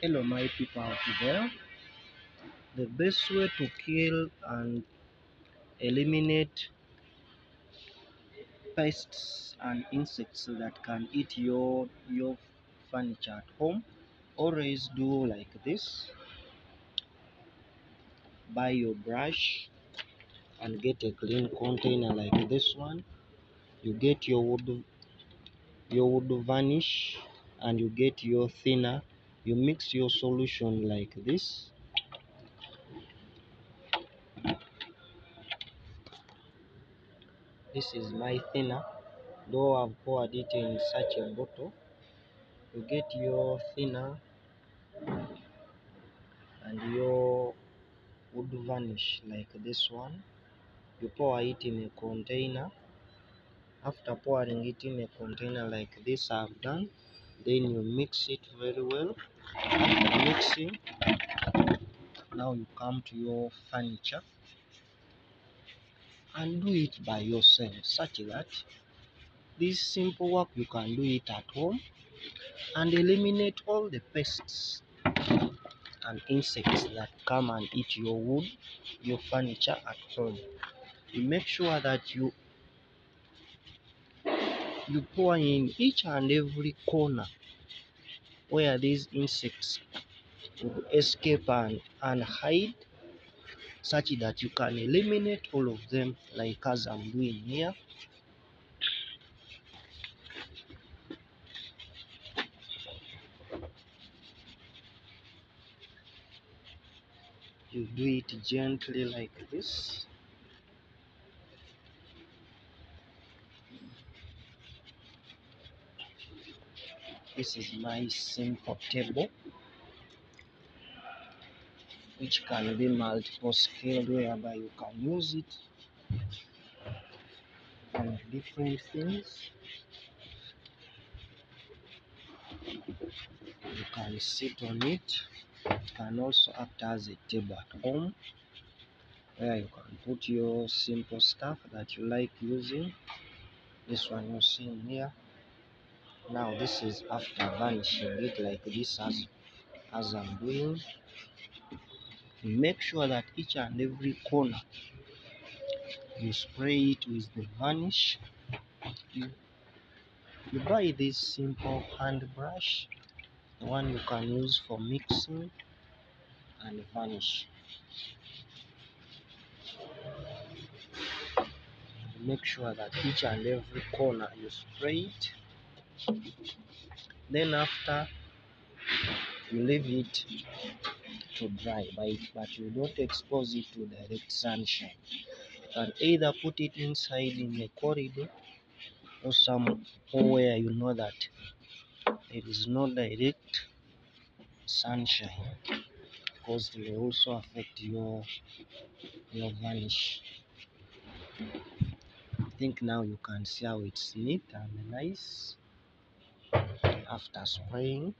Hello my people out there. The best way to kill and eliminate pests and insects that can eat your furniture at home, always do like this. Buy your brush and get a clean container like this one. You get your wood varnish and you get your thinner. You mix your solution like this. This is my thinner, though I've poured it in such a bottle. You get your thinner and your wood varnish like this one. You pour it in a container. After pouring it in a container like this I've done, then you mix it very well. Mixing, now you come to your furniture and do it by yourself, such that this simple work you can do it at home and eliminate all the pests and insects that come and eat your wood, your furniture at home. You make sure that you pour in each and every corner where these insects will escape and hide, such that you can eliminate all of them like as I'm doing here. You do it gently like this. This is my simple table, which can be multiple scaled, whereby you can use it on different things. You can sit on it. It can also act as a table at home, where you can put your simple stuff that you like using. This one you see in here. Now this is after varnishing it like this, as I'm doing. Make sure that each and every corner you spray it with the varnish. You buy this simple hand brush, the one you can use for mixing and varnish. Make sure that each and every corner you spray it. Then after, you leave it to dry, but you don't expose it to direct sunshine. You can either put it inside in a corridor or somewhere you know that there is no direct sunshine, because it will also affect your varnish. I think now you can see how it's neat and nice after spraying.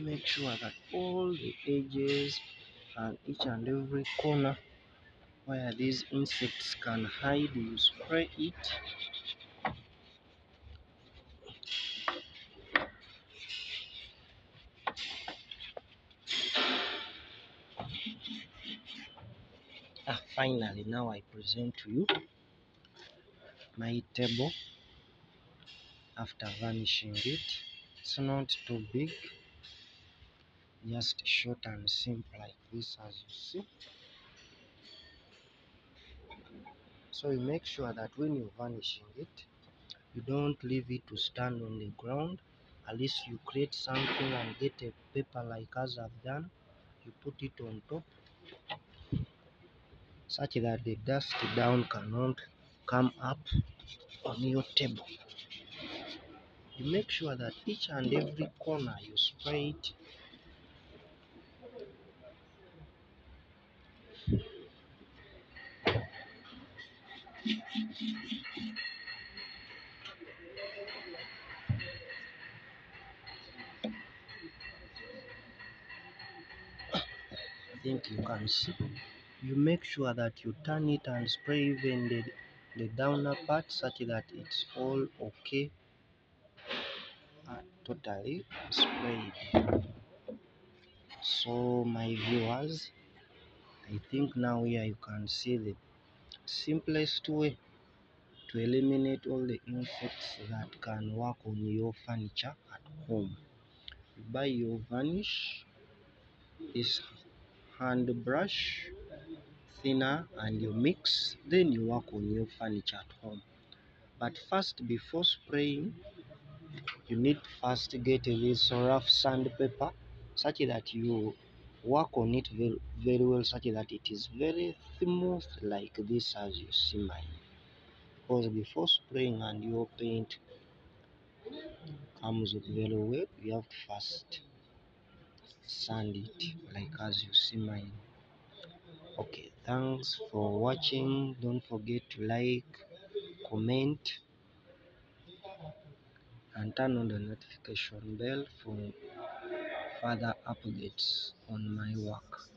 Make sure that all the edges and each and every corner where these insects can hide, you spray it. Finally, now I present to you my table after varnishing it. It's not too big, just short and simple like this, as you see. So you make sure that when you're varnishing it, you don't leave it to stand on the ground. At least you create something and get a paper like as I've done. You put it on top, such that the dust down cannot come up on your table. You make sure that each and every corner you spray it. think you can see. You make sure that you turn it and spray even the downer part such that it's all okay, totally sprayed. So my viewers, I think now here you can see the simplest way to eliminate all the insects that can work on your furniture at home. You buy your varnish, this hand brush, thinner, and you mix, then you work on your furniture at home. But first, before spraying, you need to first get this rough sandpaper such that you work on it very well, such that it is very smooth like this as you see mine. Because before spraying and your paint comes very well, you have to first sand it like as you see mine. Okay, thanks for watching. Don't forget to like, comment, and turn on the notification bell for further updates on my work.